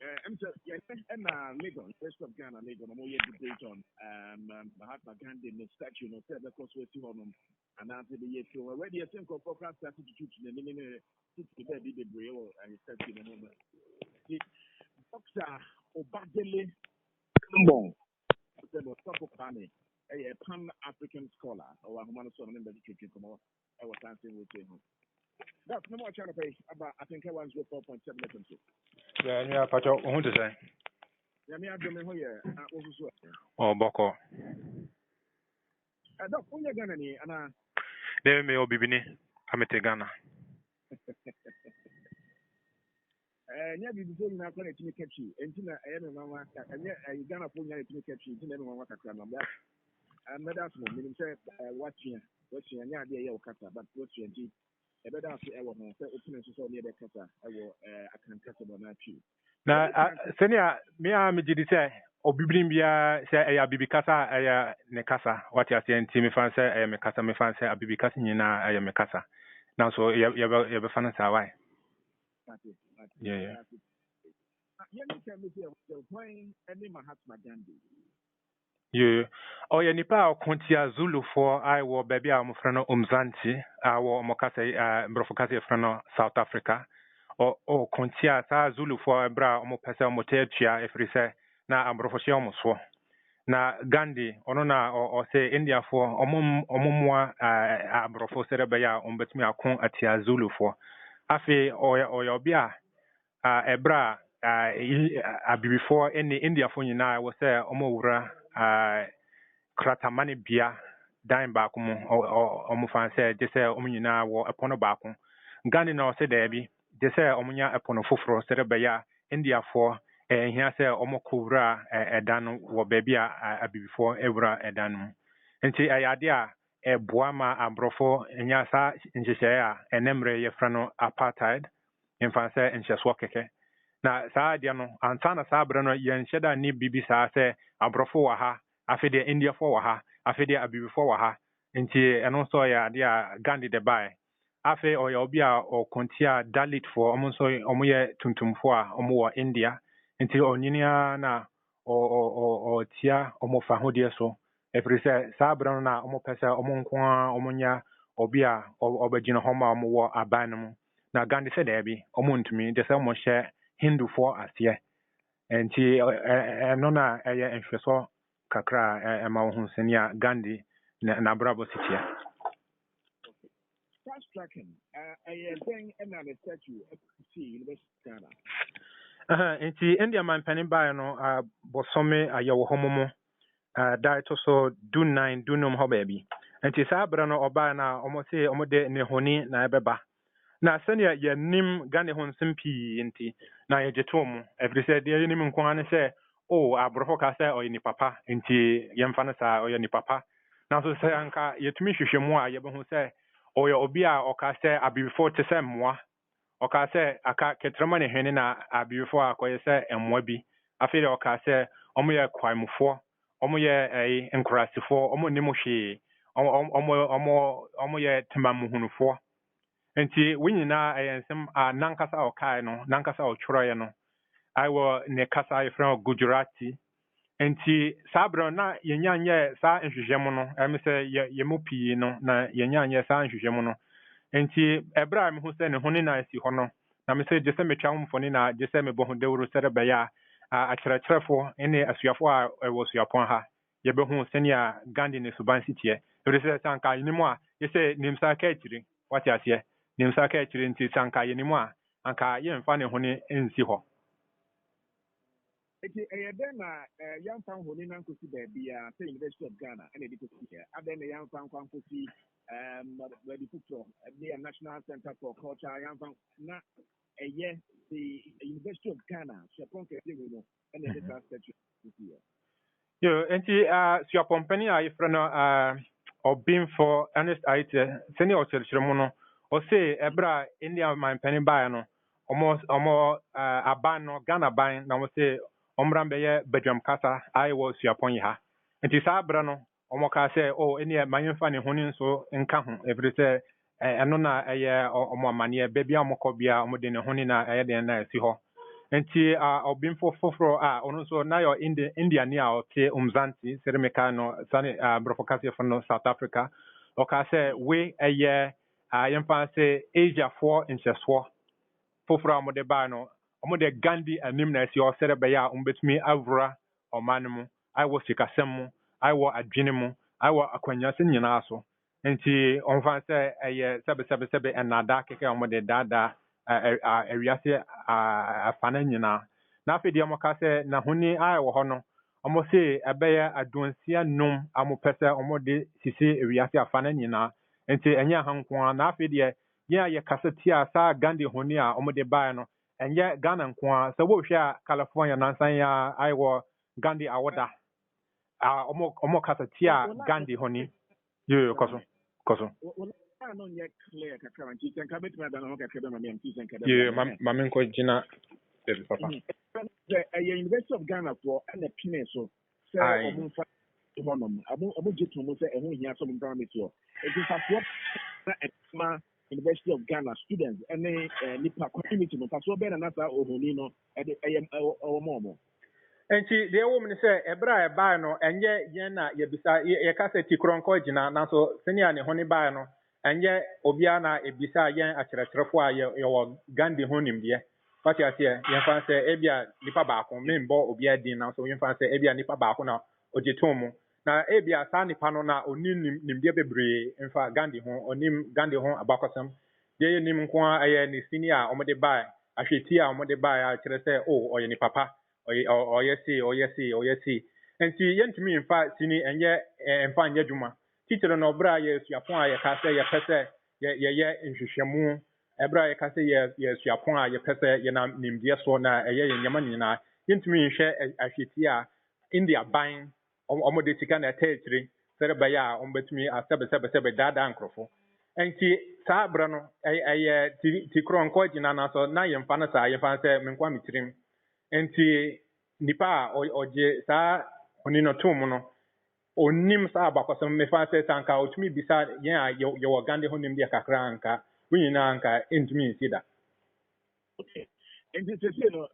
I'm just yeah, and Lagos, West of Ghana, Lagos, I'm all debate on Mahatma Gandhi, the statue, no, said the cost was too on and after the year, so already I think of program started to shoot the minute to bed, the braille and statue in the moment. Dr. Obadele Mbong, the top of Pani, a pan African scholar, or a woman of some member of the church, come on, I was dancing with him. That's no more trying to pay about, I think I was 4.7 million. Yeah, Pacho, who to say? Yami adome ho ye osusu. Oh, Boko. Doc, onye Ghana ni ana They may be Bini, Amete Ghana. nya bi before na akọ na etimi catchy. Enti na eye me mama ka nya Ghana fo nya etimi catchy. Enti na me mama kakra na bia. That's no meaning say watching nya ade ye o kata but watching enti e be da so e wo ho say open so so ne be kata e wo akan kata bo na twi. Na senia me a me gidi say obibrim bia say eya bibikasa eya ne kasa what you say enti me fan say eya me kasa me fan say abibikasa nyina eya me kasa. Now so ye be fan say why? Yeah. Yeah, you can be playing any Mahatma Gandhi. Yeah. Oh, yeah, nipa kontia Zulu for I wo baby a mo frano Umzanti, I wo mo kasa brofokasa frano South Africa. O kontia sa Zulu for bra mo pese mo tetua efri se na abrofoshe mo so. Na Gandhi ono na o se India for omomwa abrofo serebe ya ombetumi akon atia Zulu for. Afi o bia ebra before any India for nyina was say omowura kratamani bia dan baako mu omo fan say je say omo nyina wo epono baako Gandhi na o say da bi je say omo nya epono foforo serebe ya India for hia say omo kowura edan wo baabi before ewura edan mu nti ayade a eboa ma abrofo nya sa nhyehyɛ a enemre ye fra no apartheid mfa say nhyeso keke na saa dia no ansa na saa bre no yen hyeda ni bibi saa se abrofo wa ha afede India fo wa ha afede abibifo wa ha nti eno so ya dia Gandhi de bai afe o ya obi a o kontia Dalit fo omo ye tuntumfo a omo wo India nti onyinia na o tia omo fa hodie so every say saa bre no na omo pese omo nko a omo nya obi a obagina homa omo wo aban no mu na Gandhi said ebi omo ntumi de say omo hye Hindu for asie enti no na eye nhweso kakra ma wo hunsenia Gandhi na brabo sitia Fast tracking thing and an statue see University of Ghana enti India man panin ba no bosome ayewo homomo dai to so do 9 do nom ho baby enti saa bra no oba na omo se omo de ne honi na ebeba na senia ye nim Gane hon simpi enti na ye jetom every said ye nim nko ane se o abrofo ka se o ni papa enti ye mfa na sa o ye ni papa na so se anka ye tumi hwehwemu a ye be hu se o ye obi a o ka se abifo te se mmoa o ka se aka ketrema ne hwene na abifo a ko ye se emmoa bi afede o ka se omo ye kwaimfo omo ye enkrasifo omo nim hwe omo ye temamuhunufo enti winyina ayensem nankasa okai no nankasa ochroye no aiwo ne kasa ifran Gujarati enti sabro na yenyanye sa nhwehwem no emse yemopi no na yenyanye sa nhwehwem no enti ebra me hu se ne honi na asi ho no na me se je se metwa mfoni na je se me bohu dewuru serebe ya akyerɛkyerɛfo ene asuafo a ewo suapon ha yebehu senia Gandhi ne suban sitie ewese sanka yinimu a yese nimsa ka akiri wati ase nimsa ka akiri nti sanka yinimu a anka yemfa ne hone ensi ho eti then na yamfa honi na nkosi ba bia say University of Ghana and ediko here aden na yamfa nkosi the picture the National Center for Culture yamfa na the University of Ghana Japon ke no and the statue here yo enti suapon pani a ifra no obin for Ernest Aite seni o kyerkyeremu no o se ebra India man pani ba no omo aban no Ghana ban na mo se omrambe ye bedwam kasa ai wo suapon ha enti saa bra no omo ka se eni manyemfa ne honin so nka ho every say eno na eye omo amane be bia omokọ bia omo de ne honin na eye de na asi ho nti obin foforo ono so na yo India ni a ote Umzanti seremeka no sane brofokase from South Africa o ka say we eye yemfa say Asia for incheso foforo amode ba no omode Gandhi anim na esi o sere be ya umbetumi avra omanmu I was sikasem mu I was adwene mu I was akwanya se nyina so nti onfa say eye sebe enada keke omode dada ewiase afana nyina na afedi amoka se na huni ai wo ho no omo se ebeye adonsia num amopese omode sisi ewiase afana nyina nti enye hanko na afedi ye kaseti asa Gandhi huni a omode bai no enye Ghana nko se wo hwe California nansan ya ai wo Gandhi awoda omo kaseti a Gandhi huni yo koso no yet clear kakranti sen kabet ma dan ho kakebe ma mi sen kabet ma men ko jina papa the University of Ghana for and the pine so say omunfa honum abu jitu mo say ehun hia so mo primary so it is for na University of Ghana students and nipa community no paso be na nasa ohoni no e omo enti de wo mni se ebra e ba no enye yen na ye bisa ye kasa ti kronko jina na so senia ne honi ba no enye obia na ebisa yen akyerɛkyerɛfo a ye wo Gandhi honim de pati ase ye fa se ebia nipa ba ko membo obia din na so ye fa se ebia nipa ba ko na ojeton mu na ebia sa nipa no na onim nimde bebre mfa Gandhi ho onim Gandhi ho abakosam ye nim nko aye ni senior omode ba ahweti a omode ba a kyerɛ se oye ni papa oyesi enti yentumi mfa sini enye mfa nye dwuma teacher no bra ye suapon a ye ka se ye pese ye nhwehwemu ebra ye ka se ye suapon a ye pese ye na nimdie so na eye ye nyama nyina yentumi nhwe ahweti a India ban omode tika na tetri sere ba ya ombetumi asebe dada nkrofo enti sa bra no eye ti kronko jina na so na ye mfa na sa ye fa se menkwa mitirim enti nipa oje sa onino tum no onim sa abakosem me fa se sanka otumi bisa yen a ye wo Gandhi honim dia kakra anka winyina anka entumi nsida okay enti se no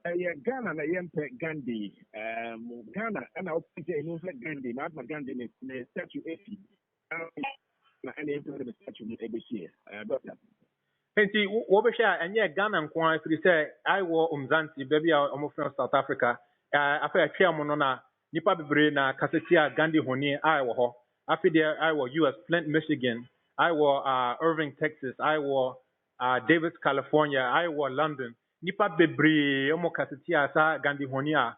Ghana na yempe Gandhi Ghana ana opite no se Gandhi Mahatma Gandhi ne statue 80 na ana yempe the statue ni ebesi doctor enti wo be hwa enye Ghana nko afiri se I wo Umzanti baby a omo from South Africa afa atwa mo no na nipa bebre na kaseti a Gandhi honi I wo ho afi there I wo US Flint Michigan I wo Irving Texas I wo Davis California I wo London nipa bebre omo kaseti a sa Gandhi honi a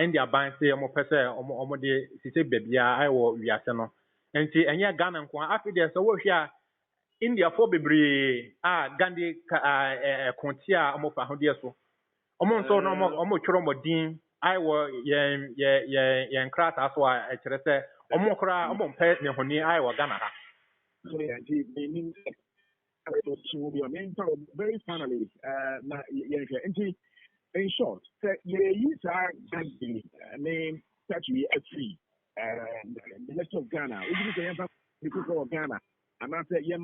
India ban se omo pese omo de sise bebia I wo wiase no enti enye Ghana nko afi there so wo hwa India for bebre Gandhi kontia omo fa hodie so omo nso no omo tworo modin I wo yen krata so a kire se omo kra omo mpe ne honi I wo Ghana ha so yeah meaning so we are very finally na yen in short say ye use Gandhi name statue free the rest of Ghana we say because of Ghana and I said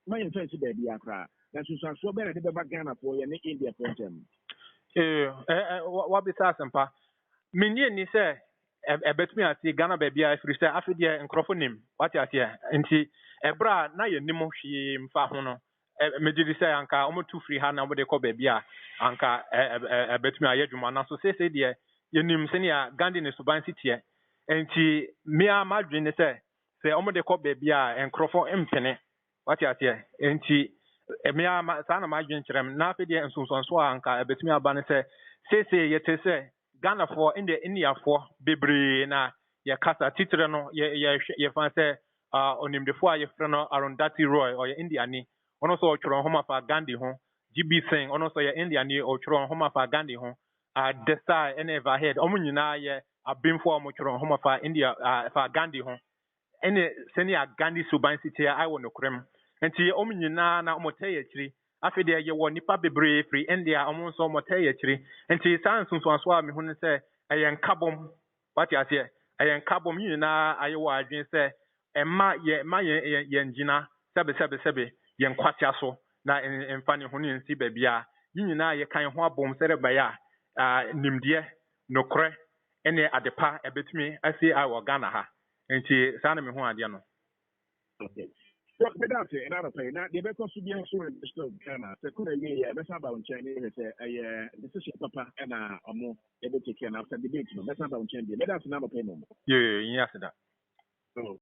my influence baby akra na so be na de be Ghana for ye ne India for them what be sasempa menye ni se ebetumi ati Ghana baby a free say afide nkrofo nim what you ati nti ebra na ye nim hwe mfa ho no medidi say anka omo tu free ha na de ko baby a anka ebetumi ayedwuma na so say de ye nim se ne a Gandhi ne suban sitie nti me a madwin ne say omo de ko baby a nkrofo mpene what you ati nti me a sa na madwin kyerem na afide nsonsonso anka ebetumi aba ne say ye te say Ghana for in the India for bebre na ye kasa titre no ye fan say onimdefo a ye frɛ no Arundhati Roy or ye India ni ono so otworo homa fa Gandhi ho GB Singh ono so ye India ni otworo homa fa Gandhi ho Desai and Everhead omo nyina ye abemfo omo tworo homa fa India fa Gandhi ho ene senia Gandhi suban city I won nokrem enti omo nyina na omo teye chiri afide ye wo nipa bebre free India omo so omo teye chiri enti sans so a me hu ne se ayen kabom what you say ayen kabom nyina aye wo adwen se emma ye ngina sebe ye nkwatia so na emfa ne hu ne nsi babia nyina ye kan ho abom sere ba ya nimdeɛ nokorɛ ɛne adepa ɛbɛtumi asi a wɔ Ghana ha nti saa na me ho adeɛ no. Okay. So, but that's it. Another thing. Now, the best to be a sure in the store Ghana. So, could I get best about Chinese? A decision, Papa, and a more able to take care after debate. That's about Chinese. But that's another payment. Yeah, yes, that. So,